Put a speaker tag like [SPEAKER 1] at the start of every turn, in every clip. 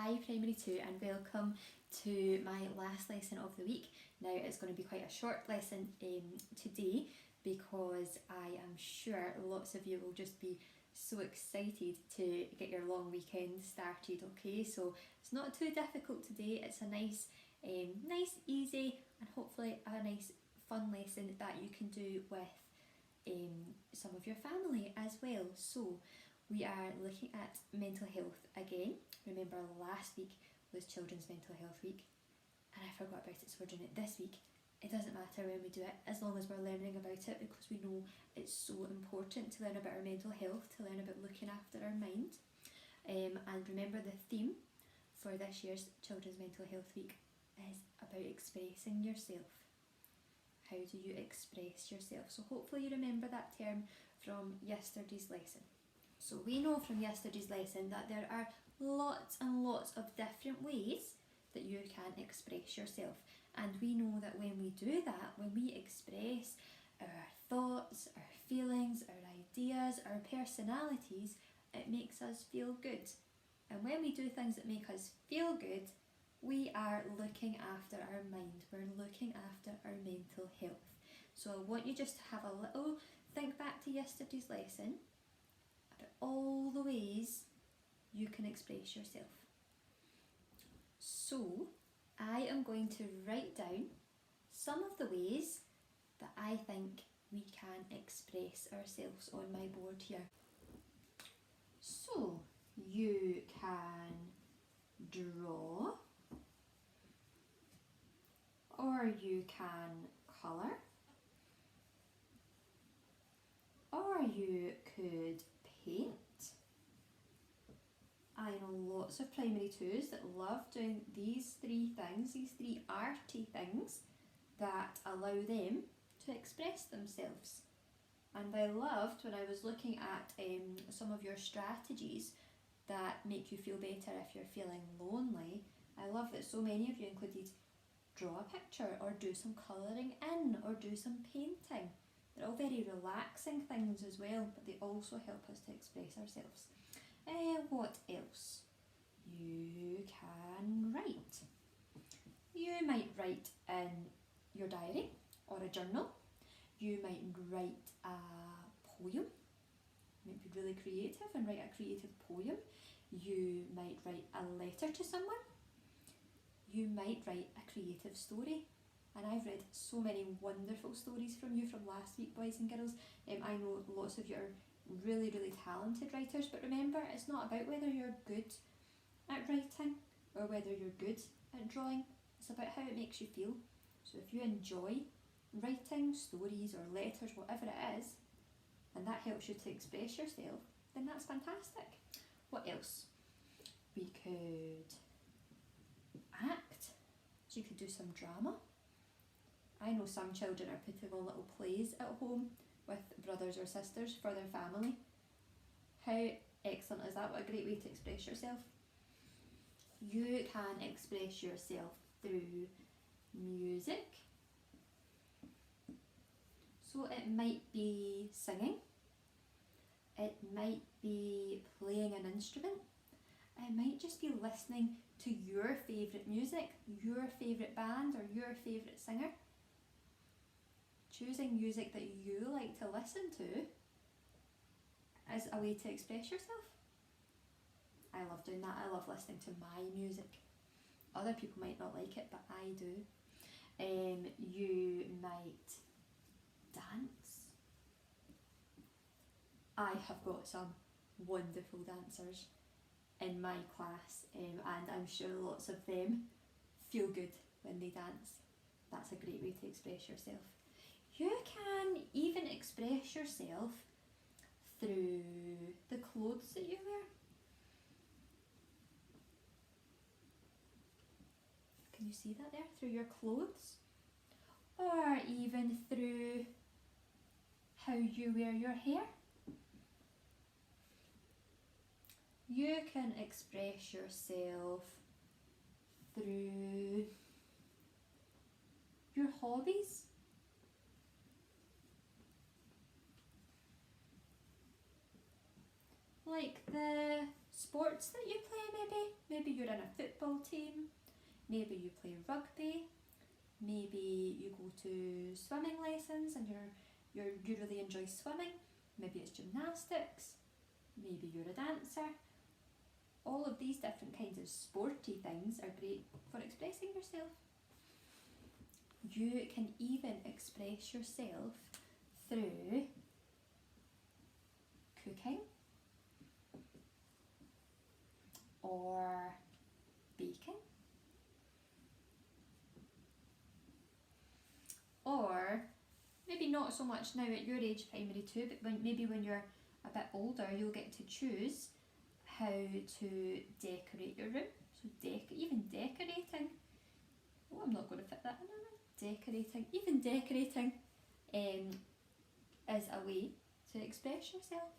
[SPEAKER 1] Hi Primary 2 and welcome to my last lesson of the week. Now it's going to be quite a short lesson today because I am sure lots of you will just be so excited to get your long weekend started. Okay, so it's not too difficult today. It's a nice, easy and hopefully a nice fun lesson that you can do with some of your family as well. So we are looking at mental health again. Remember last week was Children's Mental Health Week and I forgot about it, so we're doing it this week. It doesn't matter when we do it as long as we're learning about it, because we know it's so important to learn about our mental health, to learn about looking after our mind. And remember the theme for this year's Children's Mental Health Week is about expressing yourself. How do you express yourself? So hopefully you remember that term from yesterday's lesson. So we know from yesterday's lesson that there are lots and lots of different ways that you can express yourself. And we know that when we do that, when we express our thoughts, our feelings, our ideas, our personalities, it makes us feel good. And when we do things that make us feel good, we are looking after our mind. We're looking after our mental health. So I want you just to have a little think back to yesterday's lesson about all the ways you can express yourself. So I am going to write down some of the ways that I think we can express ourselves on my board here. So you can draw, or you can colour, or you could paint. I know lots of primary twos that love doing these three things, these three arty things that allow them to express themselves. And I loved when I was looking at some of your strategies that make you feel better if you're feeling lonely. I love that so many of you included draw a picture or do some colouring in or do some painting. They're all very relaxing things as well, but they also help us to express ourselves. What else? You can write. You might write in your diary or a journal. You might write a poem. You might be really creative and write a creative poem. You might write a letter to someone. You might write a creative story. And I've read so many wonderful stories from you from last week, boys and girls. I know lots of you are really, really talented writers, but remember, it's not about whether you're good at writing or whether you're good at drawing. It's about how it makes you feel. So if you enjoy writing stories or letters, whatever it is, and that helps you to express yourself, then that's fantastic. What else? We could act. So you could do some drama. I know some children are putting on little plays at home with brothers or sisters for their family. How excellent is that? What a great way to express yourself. You can express yourself through music. So it might be singing. It might be playing an instrument. It might just be listening to your favourite music, your favourite band or your favourite singer. Choosing music that you like to listen to is a way to express yourself. I love doing that. I love listening to my music. Other people might not like it, but I do. You might dance. I have got some wonderful dancers in my class, and I'm sure lots of them feel good when they dance. That's a great way to express yourself. You can even express yourself through the clothes that you wear. Can you see that there? Through your clothes? Or even through how you wear your hair. You can express yourself through your hobbies. Like the sports that you play maybe you're in a football team, maybe you play rugby, maybe you go to swimming lessons and you really enjoy swimming, maybe it's gymnastics, maybe you're a dancer. All of these different kinds of sporty things are great for expressing yourself. You can even express yourself through cooking or baking or maybe not so much now at your age, primary 2, but maybe when you're a bit older you'll get to choose how to decorate your room. So even decorating, oh I'm not going to fit that in. Even decorating is a way to express yourself.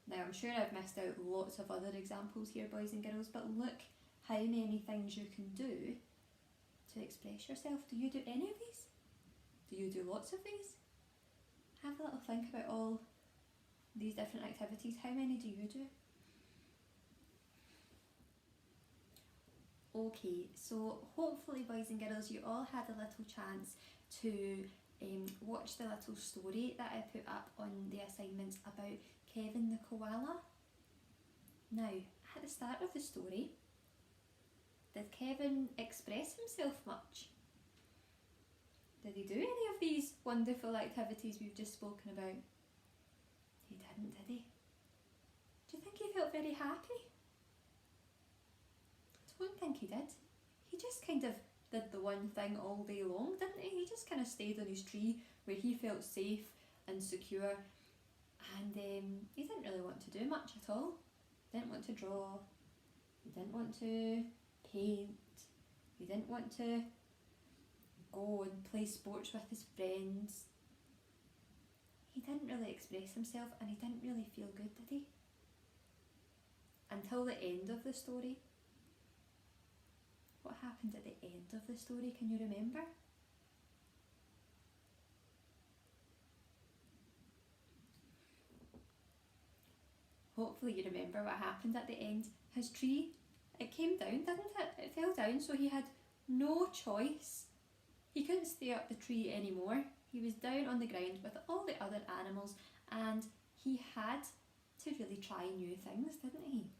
[SPEAKER 1] Now I'm sure I've missed out lots of other examples here, boys and girls, but look how many things you can do to express yourself. Do you do any of these? Do you do lots of these? Have a little think about all these different activities. How many do you do? Okay, so hopefully boys and girls you all had a little chance to watch the little story that I put up on the assignments about Kevin the koala. Now, at the start of the story, did Kevin express himself much? Did he do any of these wonderful activities we've just spoken about? He didn't, did he? Do you think he felt very happy? I don't think he did. He just kind of did the one thing all day long, didn't he? He just kind of stayed on his tree where he felt safe and secure, and he didn't really want to do much at all. He didn't want to draw, he didn't want to paint, he didn't want to go and play sports with his friends. He didn't really express himself and he didn't really feel good, did he? Until the end of the story. What happened at the end of the story? Can you remember? Hopefully you remember what happened at the end. His tree, it came down, didn't it? It fell down, so he had no choice. He couldn't stay up the tree anymore. He was down on the ground with all the other animals and he had to really try new things, didn't he?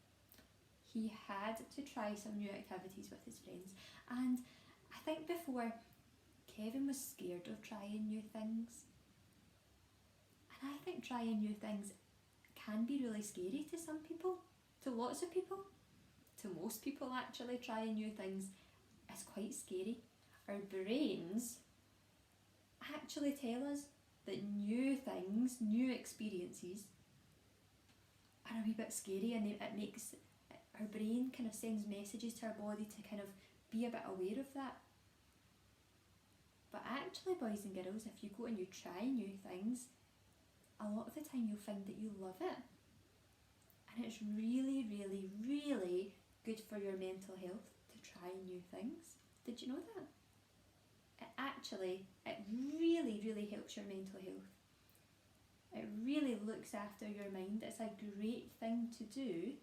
[SPEAKER 1] He had to try some new activities with his friends, and I think before Kevin was scared of trying new things, and I think trying new things can be really scary to some people, to lots of people, to most people actually. Trying new things is quite scary. Our brains actually tell us that new things, new experiences are a wee bit scary, and it makes our brain kind of sends messages to our body to kind of be a bit aware of that. But actually, boys and girls, if you go and you try new things, a lot of the time you'll find that you love it. And it's really, really, really good for your mental health to try new things. Did you know that? It really, really helps your mental health. It really looks after your mind. It's a great thing to do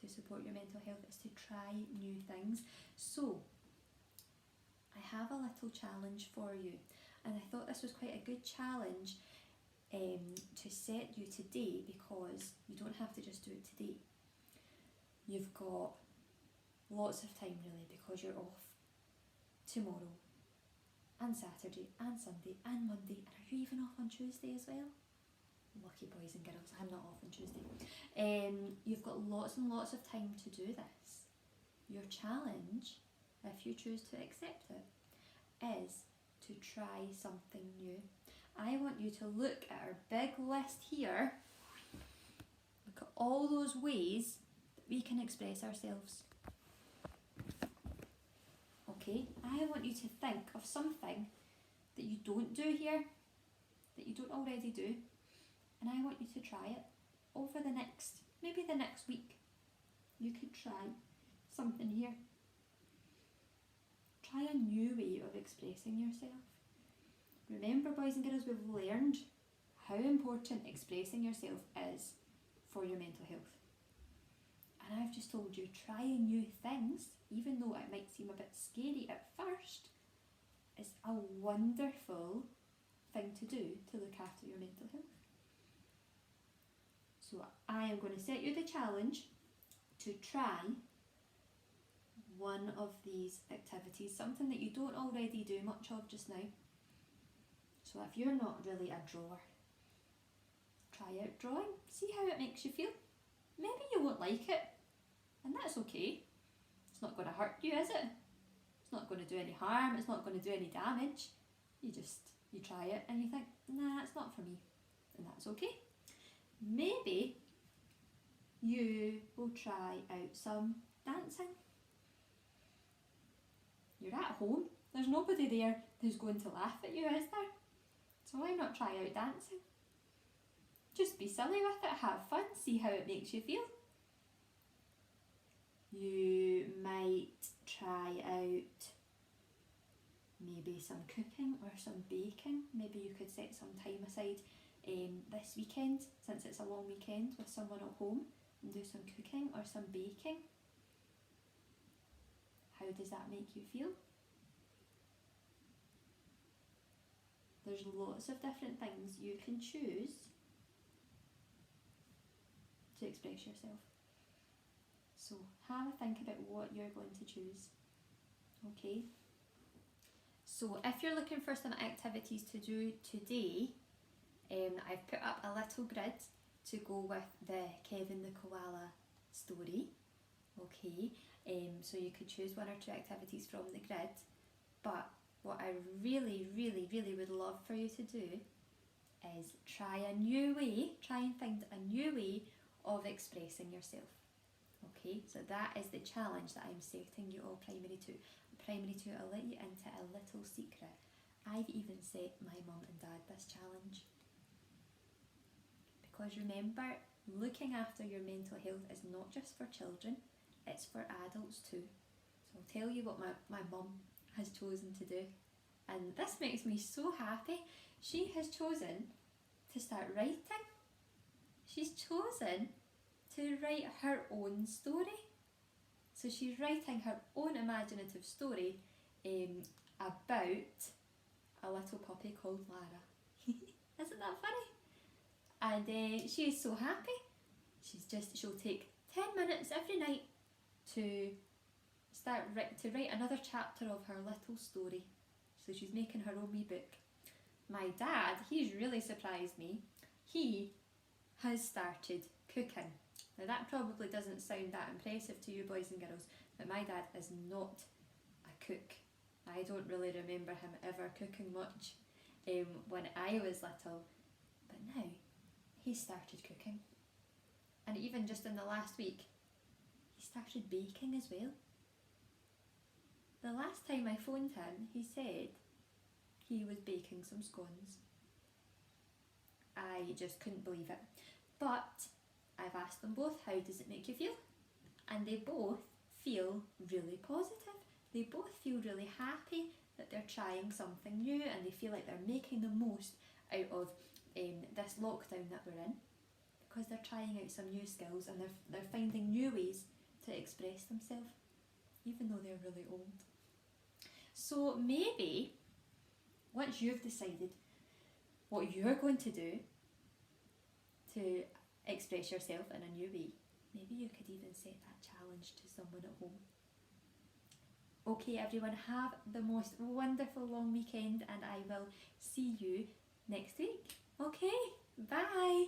[SPEAKER 1] to support your mental health, is to try new things. So, I have a little challenge for you, and I thought this was quite a good challenge to set you today, because you don't have to just do it today. You've got lots of time really, because you're off tomorrow and Saturday and Sunday and Monday, and are you even off on Tuesday as well? Lucky boys and girls, I'm not off on Tuesday. You've got lots and lots of time to do this. Your challenge, if you choose to accept it, is to try something new. I want you to look at our big list here. Look at all those ways that we can express ourselves. Okay, I want you to think of something that you don't do here, that you don't already do, and I want you to try it over maybe the next week. You could try something here. Try a new way of expressing yourself. Remember, boys and girls, we've learned how important expressing yourself is for your mental health. And I've just told you, trying new things, even though it might seem a bit scary at first, is a wonderful thing to do to look after your mental health. So I am going to set you the challenge to try one of these activities, something that you don't already do much of just now. So if you're not really a drawer, try out drawing, see how it makes you feel. Maybe you won't like it, and that's okay. It's not going to hurt you, is it? It's not going to do any harm, it's not going to do any damage. You try it and you think, nah, it's not for me, and that's okay. Maybe you will try out some dancing. You're at home, there's nobody there who's going to laugh at you, is there? So why not try out dancing? Just be silly with it, have fun, see how it makes you feel. You might try out maybe some cooking or some baking. Maybe you could set some time aside this weekend, since it's a long weekend, with someone at home and do some cooking or some baking. How does that make you feel? There's lots of different things you can choose to express yourself. So have a think about what you're going to choose. Okay? So if you're looking for some activities to do today, I've put up a little grid to go with the Kevin the Koala story. Okay? So you could choose one or two activities from the grid, but what I really would love for you to do is try and find a new way of expressing yourself. Okay, so that is the challenge that I'm setting you all Primary 2. Primary 2, I'll let you into a little secret. I've even set my mum and dad this challenge. Because remember, looking after your mental health is not just for children, it's for adults too. So I'll tell you what my mum has chosen to do. And this makes me so happy. She has chosen to start writing. She's chosen to write her own story. So she's writing her own imaginative story about a little puppy called Lara. Isn't that funny? And she is so happy. She'll take 10 minutes every night to write another chapter of her little story. So she's making her own wee book. My dad, he's really surprised me. He has started cooking. Now that probably doesn't sound that impressive to you boys and girls, but my dad is not a cook. I don't really remember him ever cooking much when I was little, but now he's started cooking. And even just in the last week, he started baking as well. The last time I phoned him, he said he was baking some scones. I just couldn't believe it. But I've asked them both, how does it make you feel? And they both feel really positive. They both feel really happy that they're trying something new, and they feel like they're making the most out of this lockdown that we're in, because they're trying out some new skills and they're finding new ways to express themselves, even though they're really old. So maybe once you've decided what you're going to do to express yourself in a new way, maybe you could even set that challenge to someone at home. Okay everyone, have the most wonderful long weekend, and I will see you next week. Okay, bye!